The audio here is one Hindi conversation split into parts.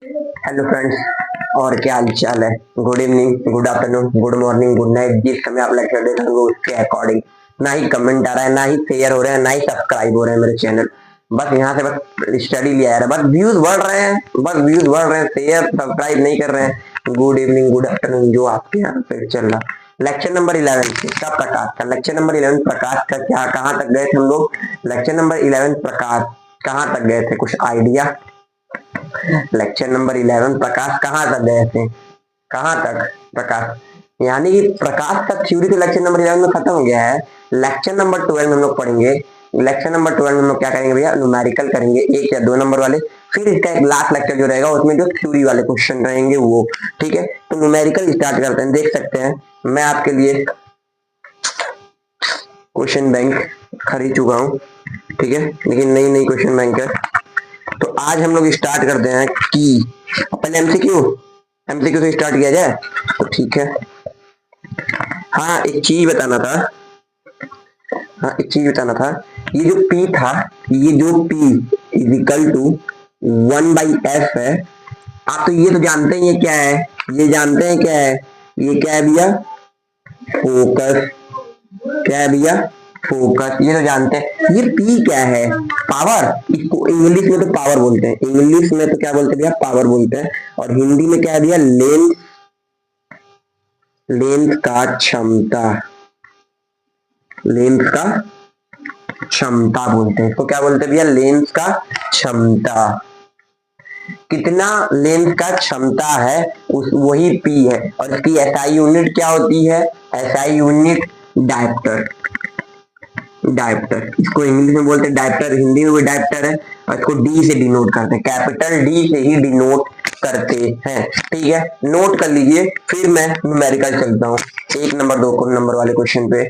हेलो फ्रेंड्स, और क्या हाल चाल है। Good evening, good afternoon, good morning, good night. जिस समय आप लेक्चर देख रहे हो उसके अकॉर्डिंग ना ही कमेंट आ रहा है, ना ही शेयर हो रहे हैं, ना ही सब्सक्राइब हो रहे हैं मेरे चैनल। बस यहाँ से बस स्टडी लिया है, बस व्यूज बढ़ रहे हैं, बस व्यूज बढ़ रहे हैं, शेयर सब्सक्राइब नहीं कर रहे हैं। गुड इवनिंग, गुड आफ्टरनून, जो आपके यहाँ पे चल रहा। लेक्चर नंबर 11 का प्रकाश का, लेक्चर नंबर 11 प्रकाश का क्या, कहाँ तक गए थे हम लोग। लेक्चर नंबर 11 प्रकाश कहाँ तक गए थे, कुछ आइडिया। लेक्चर नंबर 11 प्रकाश कहाँ तक गए थे, कहाँ तक प्रकाश, यानी कि प्रकाश का थ्योरी तो लेक्चर नंबर 11 में खत्म हो गया है। लेक्चर नंबर 12 में हम लोग पढ़ेंगे। लेक्चर नंबर 12 में हम लोग क्या करेंगे भैया, न्यूमेरिकल करेंगे, 1 या 2 नंबर वाले। फिर इसका एक लास्ट लेक्चर जो रहेगा उसमें जो थ्योरी वाले क्वेश्चन रहेंगे वो। ठीक है, तो न्यूमेरिकल स्टार्ट करते हैं। देख सकते हैं मैं आपके लिए क्वेश्चन बैंक खरीद चुका हूँ, ठीक है, लेकिन नई नई क्वेश्चन बैंक है। तो आज हम लोग स्टार्ट करते हैं कि पहले एमसीक्यू से स्टार्ट किया जाए तो ठीक है। हाँ एक चीज बताना था, ये जो P था, ये जो P इजिकल टू 1/f है। आप तो ये तो जानते हैं ये क्या है, ये जानते हैं क्या है, ये क्या है भैया, फोकस। क्या है भैया, फोकस, ये तो जानते हैं। ये पी क्या है, पावर। इसको इंग्लिश में तो पावर बोलते हैं, इंग्लिश में तो क्या बोलते हैं भैया, पावर बोलते हैं। और हिंदी में क्या है भैया, लेंस, लेंस का क्षमता, लेंस का क्षमता बोलते हैं इसको। क्या बोलते हैं भैया, लेंस का क्षमता। कितना लेंस का क्षमता है उस वही पी है। और इसकी एसआई यूनिट क्या होती है, एसआई यूनिट डायप्टर। डायप्टर, इसको इंग्लिश में बोलते हैं डायप्टर, हिंदी में भी डायप्टर है। और इसको डी से डिनोट करते हैं, कैपिटल डी से ही डिनोट करते हैं। ठीक है, नोट कर लीजिए। फिर मैं न्यूमेरिकल चलता हूँ 1 नंबर 2 नंबर वाले क्वेश्चन पे।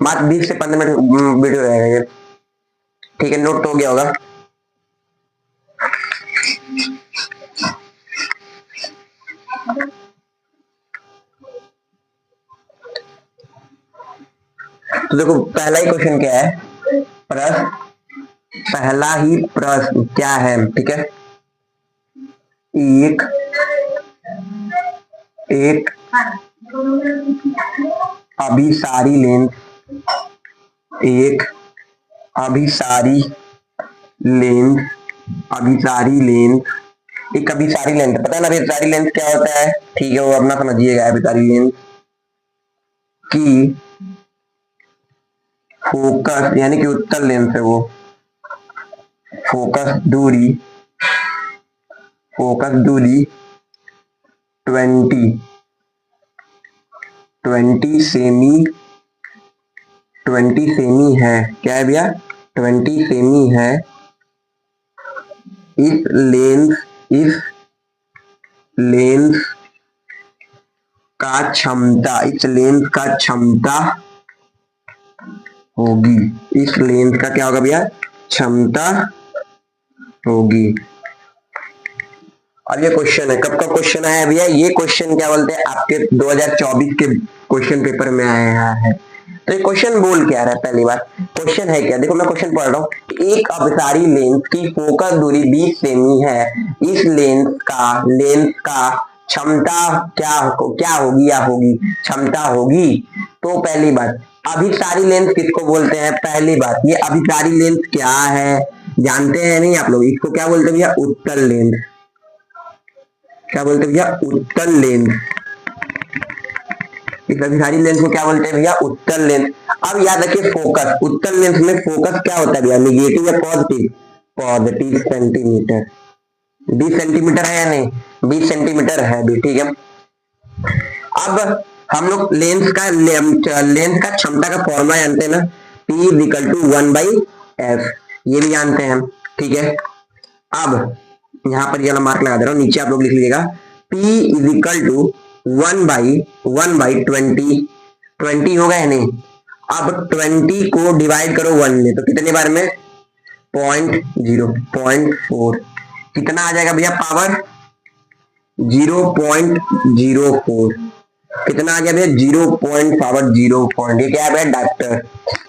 मात्र 20 से 15 मिनट वीडियो रहेगा ये, ठीक है। नोट तो हो गया होगा। तो देखो पहला ही क्वेश्चन क्या है, प्रश्न, पहला ही प्रश्न क्या है, ठीक है। एक एक अभिसारी लेंस, एक अभिसारी लेंस, अभिसारी लेंस, एक अभिसारी लेंस, पता है ना अभिसारी लेंस क्या होता है, ठीक है, वो अपना समझिएगा। अभिसारी लेंस की फोकस यानी कि उत्तल लेंस है वो, फोकस दूरी, फोकस दूरी 20 सेमी, 20 सेमी है। क्या है भैया, 20 सेमी है। इस लेंस का क्षमता, इस लेंस का क्षमता होगी, इस लेंस का क्या होगा भैया, क्षमता होगी। अब ये क्वेश्चन है, कब का क्वेश्चन आया भैया, ये क्वेश्चन क्या बोलते हैं आपके 2024 के क्वेश्चन पेपर में आया है। तो ये क्वेश्चन बोल क्या रहा है, पहली बात क्वेश्चन है क्या, देखो मैं क्वेश्चन पढ़ रहा हूँ। एक अभिसारी लेंस की फोकस दूरी 20 सेमी है। इस लेंस का क्षमता क्या होगी या होगी, क्षमता होगी। तो पहली बात, अभिसारी लेंस किसको बोलते हैं, पहली बात ये अभिसारी लेंस क्या है जानते हैं नहीं आप लोग, इसको क्या बोलते हैं भैया, उत्तल लेंस। क्या बोलते हैं भैया, उत्तल लेंस। इस अभिसारी लेंस को क्या बोलते हैं भैया, उत्तल लेंस। अब याद रखिए फोकस, उत्तल लेंस में फोकस क्या होता है भैया, निगेटिव या पॉजिटिव, पॉजिटिव सेंटीमीटर। 20 सेंटीमीटर है या नहीं, 20 सेंटीमीटर है भी, ठीक है। अब हम लोग लेंस का क्षमता का फॉर्मूला जानते हैं ना, P इक्वल टू 1/f, ये भी जानते हैं हम, ठीक है। अब यहां पर ये वाला मार्क लगा दे रहा हूं, नीचे आप लोग लिख लीजिएगा P इक्वल टू 1/20, 20 होगा या नहीं। अब 20 को डिवाइड करो 1 में, तो कितने बार में, 0.4, कितना आ जाएगा भैया पावर, 0.04, कितना आ गया भैया, 0.0, ये क्या है भैया, डायप्टर।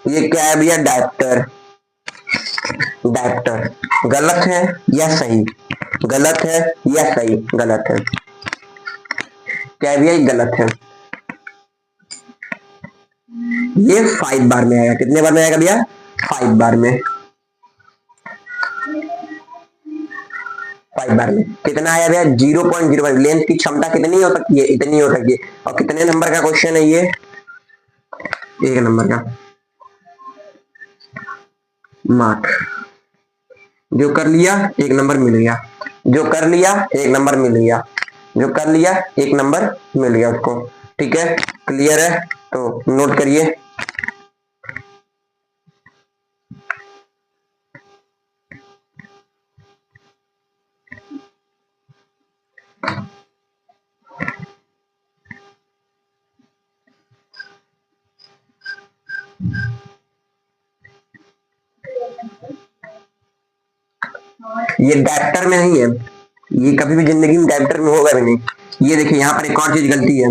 ये क्या है भैया, डायप्टर। डायप्टर गलत है या सही, गलत है या सही? गलत है। क्या भैया? गलत है। ये 5 बार में आएगा। कितने बार में आएगा भैया? 5 बार में। 5 बार में कितना आया भैया? 0.05। लेंस की क्षमता कितनी हो सकती है? इतनी हो सकती है। और कितने नंबर का क्वेश्चन है ये? 1 नंबर का। मार्क। जो कर लिया 1 नंबर मिल गया, जो कर लिया 1 नंबर मिल गया, जो कर लिया 1 नंबर मिल गया उसको। ठीक है, क्लियर है? तो नोट करिए। ये डैप्टर में नहीं है, ये कभी भी जिंदगी में डैप्टर में होगा भी नहीं। ये देखिए यहाँ पर एक और चीज गलती है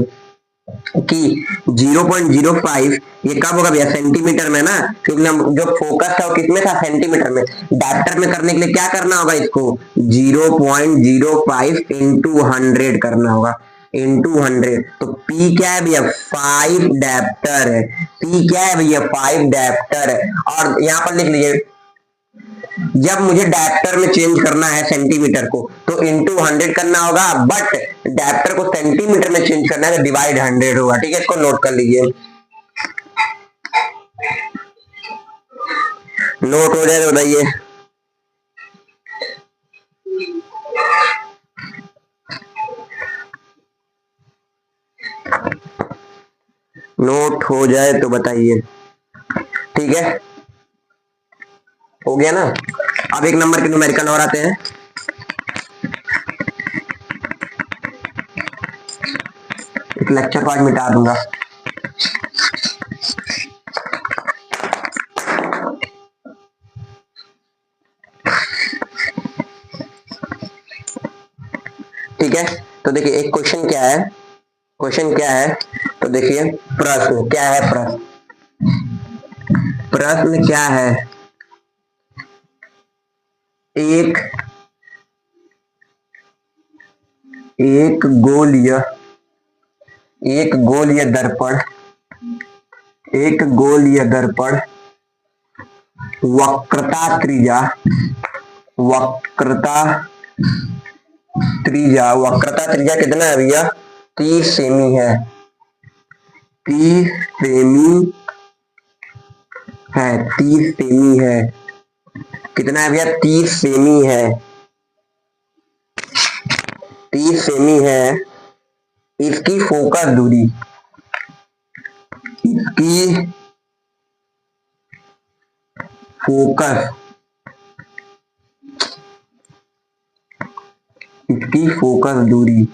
कि 0.05 ये कब होगा भैया? सेंटीमीटर में ना, क्योंकि हम जो फोकस था वो कितने था? सेंटीमीटर में। डैप्टर में करने के लिए क्या करना होगा? इसको 0.05 इंटू 100 करना होगा, इंटू 100। तो P क्या है भैया? 5 डैप्टर है। P क्या है भैया? 5 डैप्टर है। और यहाँ पर लिख लीजिए, जब मुझे डायप्टर में चेंज करना है सेंटीमीटर को तो इंटू 100 करना होगा, बट डायप्टर को सेंटीमीटर में चेंज करना है तो डिवाइड 100 होगा। ठीक है, इसको नोट कर लीजिए। नोट हो जाए तो बताइए। नोट हो जाए तो बताइए। ठीक है, हो गया ना? अब 1 नंबर के न्यूमेरिकल और आते हैं। एक लेक्चर पार्ट मिटा दूंगा। ठीक है, तो देखिए एक क्वेश्चन क्या है, क्वेश्चन क्या है तो देखिए प्रश्न क्या है, प्रश्न क्या है? एक गोलीय दर्पण, एक गोलीय दर्पण वक्रता त्रिज्या कितना है भैया? 30 सेमी है। 30 सेमी है, 30 सेमी है। कितना है भैया? 30 सेमी है, 30 सेमी है। इसकी फोकस दूरी, इसकी फोकस दूरी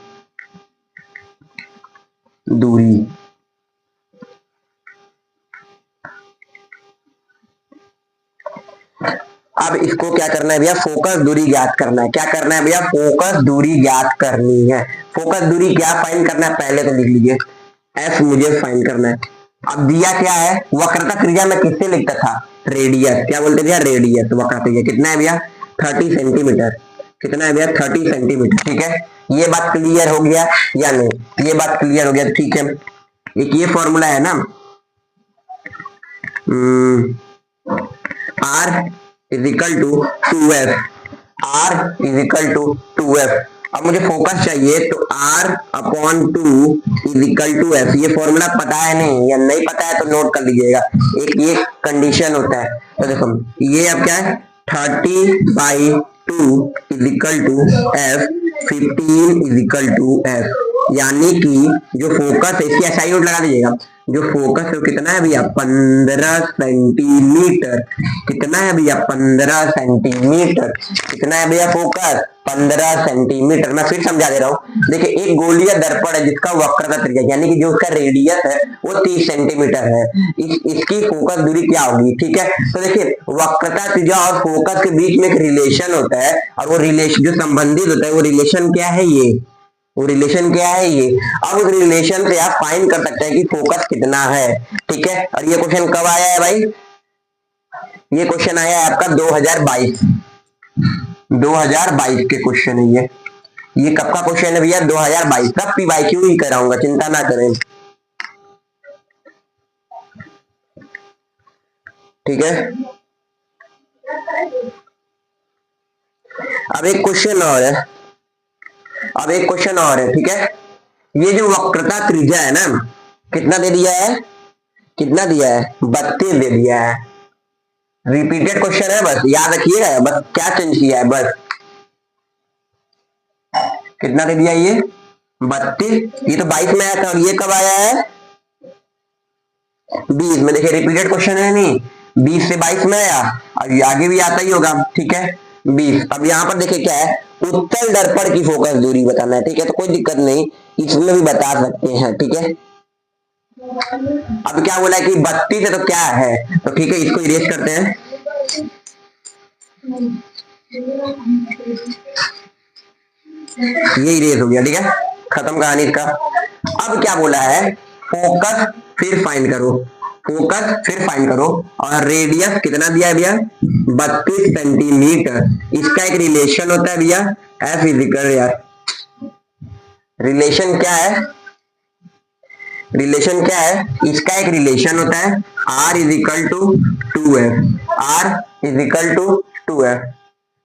अब इसको क्या करना है भैया? फोकस दूरी ज्ञात करना है। क्या करना है भैया? फोकस दूरी ज्ञात करनी है। फोकस दूरी क्या फाइंड करना है? पहले तो लिख लीजिए, एफ मुझे फाइंड करना है। अब दिया क्या है? वक्रता त्रिज्या में किससे लिखता था? रेडियस। क्या बोलते भैया? रेडियस। वक्रता त्रिज्या कितना है भैया? 30 सेंटीमीटर। कितना है भैया? 30 सेंटीमीटर। ठीक है, ये बात क्लियर हो गया या नहीं? ये बात क्लियर हो गया। ठीक है, एक ये फॉर्मूला है ना, R is equal to 2F, R is equal to 2F। अब मुझे फोकस चाहिए तो R upon 2 is equal to F। ये फॉर्मूला पता है नहीं या नहीं पता है तो नोट कर लीजिएगा। एक ये कंडीशन होता है। तो देखो ये अब क्या है? 30/2 is equal to F, 15 is equal to F। यानी कि जो फोकस है, इसकी SI नोट लगा दीजिएगा। जो फोकस है कितना है भैया? 15 सेंटीमीटर। कितना है भैया? 15 सेंटीमीटर। कितना है भैया फोकस? 15 सेंटीमीटर। मैं फिर समझा दे रहा हूँ। देखिए एक गोलीय दर्पण है जिसका वक्रता त्रिज्या यानी कि जो उसका रेडियस है वो 30 सेंटीमीटर है। इसकी फोकस दूरी क्या होगी? ठीक है, तो देखिए वक्रता त्रिज्या और फोकस के बीच में एक रिलेशन होता है, और वो रिलेशन जो संबंधित होता है वो रिलेशन क्या है? वो रिलेशन क्या है? ये। अब उस रिलेशन से आप फाइंड कर सकते हैं कि फोकस कितना है। ठीक है, और ये क्वेश्चन कब आया है भाई? ये क्वेश्चन आया है आपका 2022 2022 के क्वेश्चन है ये कब का क्वेश्चन है भैया? 2022 का। PYQ ही कराऊंगा, चिंता ना करें, ठीक है। अब एक क्वेश्चन और है, ठीक है। ये जो वक्रता त्रिज्या है ना, कितना दे दिया है? 32 दे दिया है। रिपीटेड क्वेश्चन है, बस याद रखिएगा, बस क्या चेंज किया है, बस कितना दे दिया ये? 32। ये तो 22 में आया था और ये कब आया है? 20 में। देखिए रिपीटेड क्वेश्चन है, नहीं 20 से 22 में आया, अब आगे भी आता ही होगा, ठीक है 20। अब यहाँ पर देखिए क्या है, उत्तल दर्पण की फोकस दूरी बताना है, ठीक है। तो कोई दिक्कत नहीं, इसमें भी बता सकते हैं, ठीक है। अब क्या बोला है कि 32 है तो क्या है, तो ठीक है इसको इरेज करते हैं। ये इरेज हो गया, ठीक है, खत्म कहानी इसका। अब क्या बोला है, फोकस फिर फाइंड करो, और रेडियस कितना दिया है भैया? 32 सेंटीमीटर। इसका एक रिलेशन होता है भैया, एफ इजिकल, यार रिलेशन क्या है? इसका एक रिलेशन होता है R is equal to 2F।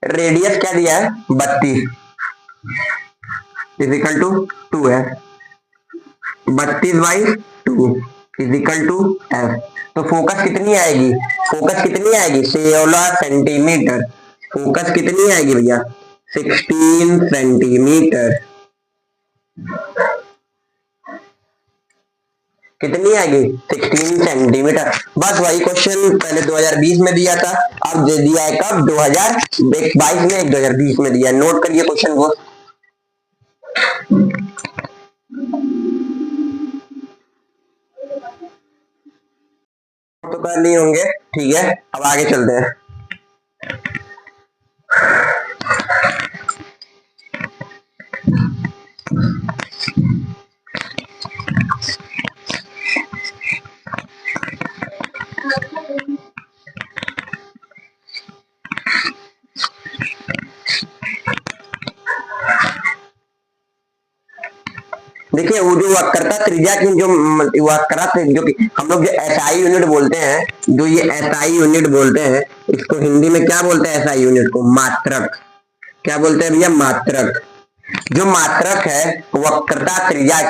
Radius क्या दिया है? 32 is equal to 2F, 32/2 is equal to F। तो फोकस कितनी आएगी? 16 सेंटीमीटर। फोकस कितनी आएगी भैया? 16 सेंटीमीटर। कितनी आएगी? 16 सेंटीमीटर। बस वही क्वेश्चन पहले 2020 में दिया था, अब दे दिया है कब? 2022 में, 2020 में दिया है। नोट करिए क्वेश्चन को। तो कर लिए होंगे, ठीक है। अब आगे चलते हैं। देखिए वो जो वक्रता त्रिज्या की जो वक्रता जो हम लोग जो SI यूनिट बोलते हैं, जो ये SI यूनिट बोलते हैं, इसको हिंदी में क्या बोलते हैं? SI यूनिट को मात्रक। क्या बोलते हैं भैया? मात्रक। जो मात्रक है वक्रता त्रिज्या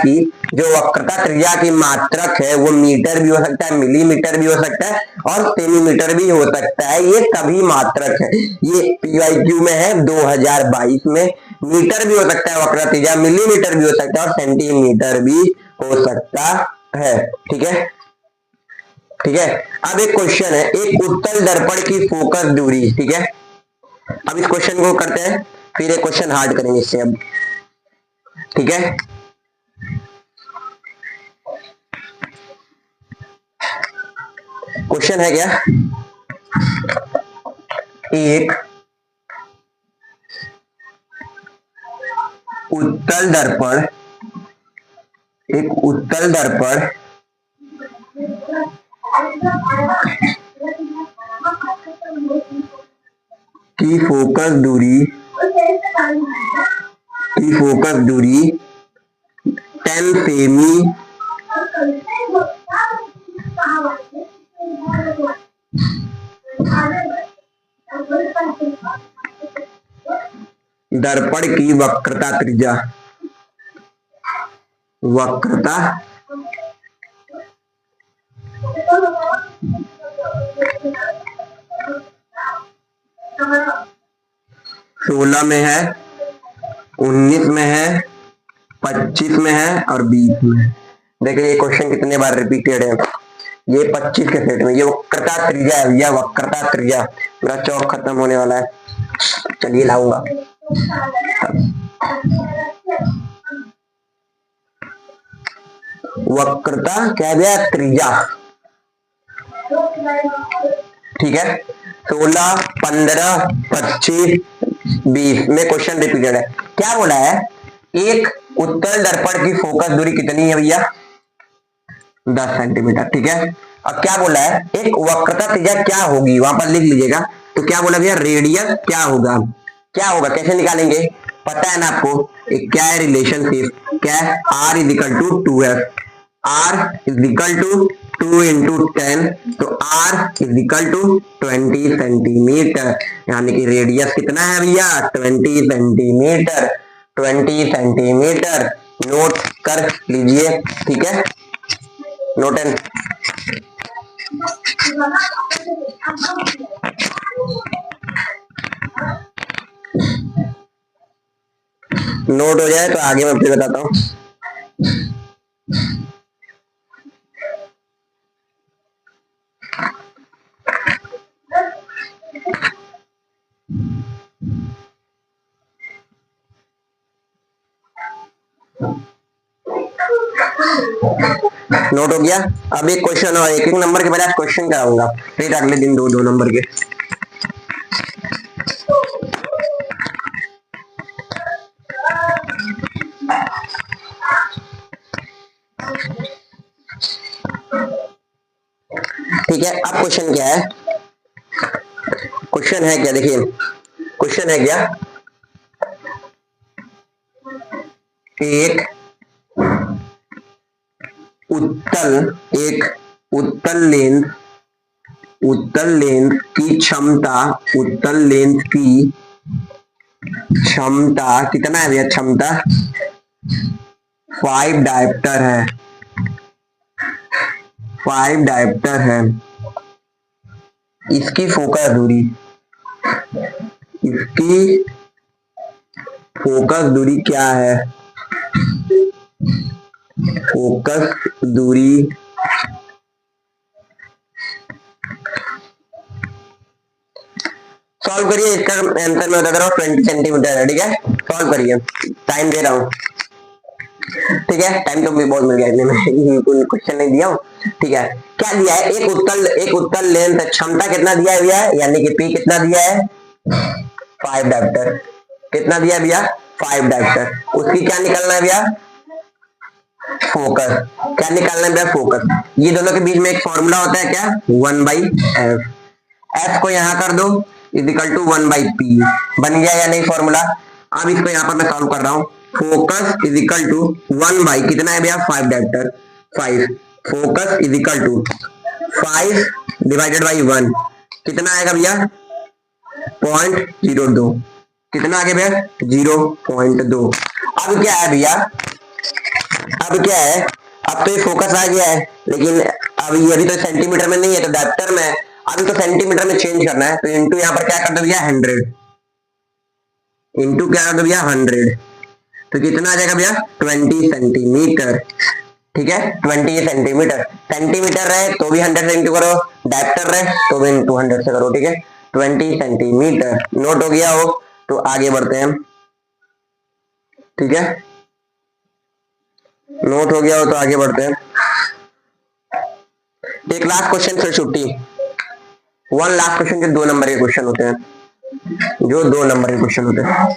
की, मात्रक है, वो मीटर भी हो सकता है, मिलीमीटर भी हो सकता है, और सेंटीमीटर भी हो सकता है। ये सभी मात्रक है। ये PYQ में है 2022 में। मीटर भी हो सकता है वक्रता त्रिज्या, मिलीमीटर भी हो सकता है, और सेंटीमीटर भी हो सकता है, ठीक है। अब एक क्वेश्चन है, एक उत्तल दर्पण की फोकस दूरी, ठीक है। अब इस क्वेश्चन को करते हैं, फिर एक क्वेश्चन हार्ड करेंगे इससे अब, ठीक है। क्वेश्चन है क्या? एक उत्तल दर्पण की फोकस दूरी 10 सेमी दर्पण की वक्रता त्रिज्या 16 में है, 19 में है, 25 में है और 20 में है। देखिए ये क्वेश्चन कितने बार रिपीटेड है। ये 25 के सेट में, ये वक्रता त्रिज्या है, यह वक्रता त्रिज्या। मेरा चौक खत्म होने वाला है, चलिए लाऊंगा। वक्रता क्या दिया? त्रिज्या, ठीक है। 16, 15, 25, 20 में क्वेश्चन रिपीटेड है। क्या बोला है? एक उत्तल दर्पण की फोकस दूरी कितनी है भैया? 10 सेंटीमीटर, ठीक है। अब क्या बोला है? एक वक्रता त्रिज्या क्या होगी, वहां पर लिख लीजिएगा। तो क्या बोला भैया? रेडियस क्या होगा? क्या होगा, कैसे निकालेंगे, पता है ना आपको, एक क्या है रिलेशनशिप, क्या है, R is equal to 2F, R is equal to 2 into 10, तो R is equal to 20 centimetre, यानी कि रेडियस कितना है भैया, 20 सेंटीमीटर, 20 सेंटीमीटर, नोट कर लीजिए, ठीक है, नोट एंड नोट हो जाए तो आगे मैं फिर बताता हूँ। नोट हो गया। अब एक क्वेश्चन और एक एक नंबर के पहले क्वेश्चन कराऊंगा, फिर अगले दिन दो दो नंबर के। ठीक है, अब क्वेश्चन क्या है, क्वेश्चन है क्या, देखिए क्वेश्चन है क्या, एक उत्तल लेंथ की क्षमता, उत्तल लेंथ की क्षमता कितना है भैया, क्षमता 5 डायप्टर है, 5 डायप्टर है, इसकी फोकस दूरी, इसकी फोकस दूरी क्या है, फोकस दूरी सॉल्व करिए, इसका आंसर मैं बता रहा हूँ 20 सेंटीमीटर है, ठीक है, सॉल्व करिए, टाइम दे रहा हूँ, ठीक है, टाइम तो भी बहुत मिल गया, इसलिए मैं क्वेश्चन नहीं दिया हूँ, ठीक है, क्या दिया है, एक उत्तल लेंथ क्षमता कितना दिया है भैया, यानी कि P कितना दिया है, 5 डायप्टर, कितना दिया है भैया, 5 डायप्टर, उसकी क्या निकालना है भैया, फोकस, क्या निकालना है भैया, फोकस, ये दोनों के बीच में एक फॉर्मूला होता है क्या, 1/f, f को यहां कर दो इज इक्वल टू 1/p, बन गया या नहीं फॉर्मूला। अब इसको यहाँ पर मैं सॉल्व कर रहा हूँ, focus is equal to 1 by कितना है भैया, 5 dioptre, 5, focus is equal to 5 divided by 1 कितना आएगा भैया, 0.02, कितना आ गया भैया, 0.2। अब क्या है भैया, अब क्या है, अब तो ये फोकस आ गया है, लेकिन अब ये अभी तो सेंटीमीटर में नहीं है, तो डायप्टर में, अभी तो सेंटीमीटर में चेंज करना है, तो इंटू यहाँ पर क्या कर दो भैया 100, इंटू क्या कर दो भैया 100, तो कितना आ जाएगा भैया 20 सेंटीमीटर, ठीक है, 20 सेंटीमीटर, सेंटीमीटर रहे तो भी 100 से इंटू करो, डायप्टर रहे तो भी इंटू 100 से करो, ठीक है, 20 सेंटीमीटर, नोट हो गया हो, तो आगे बढ़ते हैं, ठीक है, नोट हो गया हो तो आगे बढ़ते हैं, एक लास्ट क्वेश्चन फिर छुट्टी, वन लास्ट क्वेश्चन के 2 नंबर के क्वेश्चन होते हैं, जो 2 नंबर के क्वेश्चन होते हैं।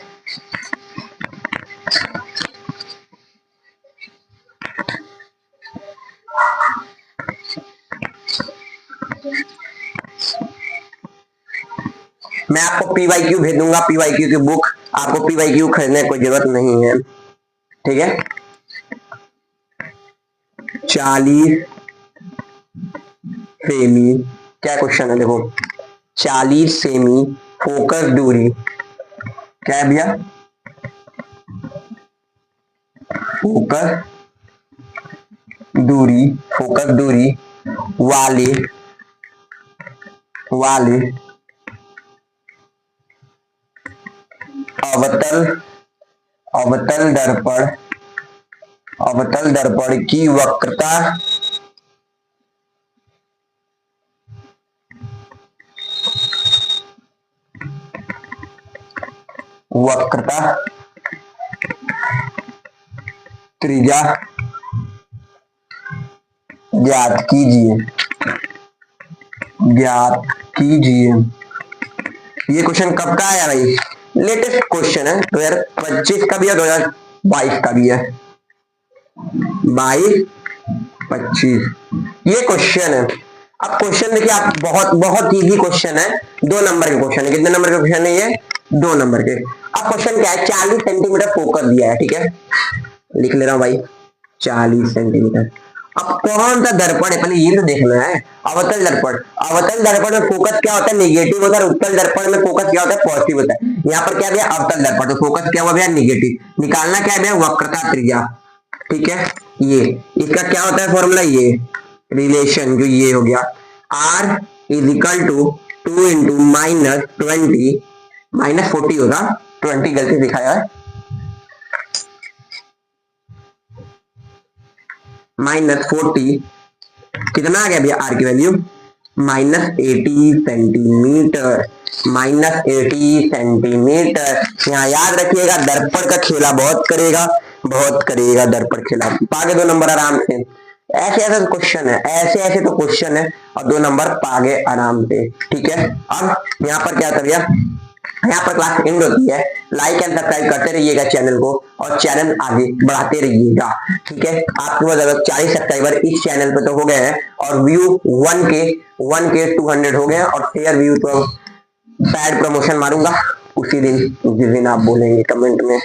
मैं आपको PYQ भेज दूंगा, PYQ की बुक, आपको PYQ खरीदने की कोई जरूरत नहीं है, ठीक है, 40 सेमी, क्या क्वेश्चन है देखो, 40 सेमी फोकस दूरी, क्या है भैया, फोकस दूरी वाले अवतल दर्पण की वक्रता त्रिज्या ज्ञात कीजिए। ये क्वेश्चन कब का आया भाई, लेटेस्ट क्वेश्चन है, 2025 का भी है, 2022 का भी है, 22-25 ये क्वेश्चन है। अब क्वेश्चन देखिए आप, बहुत बहुत इजी क्वेश्चन है, 2 नंबर के क्वेश्चन है, कितने नंबर के क्वेश्चन है ये, 2 नंबर के। अब क्वेश्चन क्या है, 40 सेंटीमीटर फोकस दिया है, ठीक है, लिख ले रहा हूं भाई 40 सेंटीमीटर। अब कौन सा दर्पण है, पहले ये तो देखना है। अवतल दर्पण, अवतल दर्पण में फोकस क्या होता है, नेगेटिव होता है। उत्तल दर्पण में फोकस क्या होता है, पॉजिटिव होता है। यहाँ पर क्या भैया, अवतल दर्पण, तो फोकस क्या हुआ भैया, नेगेटिव। निकालना क्या है भैया, वक्रता त्रिज्या, ठीक है। ये इसका क्या होता है फॉर्मूला, ये रिलेशन जो ये हो गया, r is equal to 2 into -20 -40 होगा, 20 गलती दिखाया है, -40 कितना आ गया भैया, आर की वैल्यू -80 सेंटीमीटर, -80 सेंटीमीटर। यहाँ याद रखिएगा, दर्पण का खेला बहुत करेगा, बहुत करेगा दर्पण खेला। पागे 2 नंबर आराम से। ऐसे ऐसे तो क्वेश्चन है, ऐसे ऐसे तो क्वेश्चन है, और 2 नंबर पागे आराम से, ठीक है। अब यहाँ पर क्या था भैया, यहाँ पर क्लास एंड होती है। लाइक एंड सब्सक्राइब करते रहिएगा चैनल को, और चैनल आगे बढ़ाते रहिएगा, ठीक है। आपके पास अगर 40 सब्सक्राइबर इस चैनल पे तो हो गए हैं, और व्यू 1K 200 हो गए हैं, और शेयर व्यू तो पैड प्रमोशन मारूंगा उसी दिन, जिस दिन आप बोलेंगे कमेंट में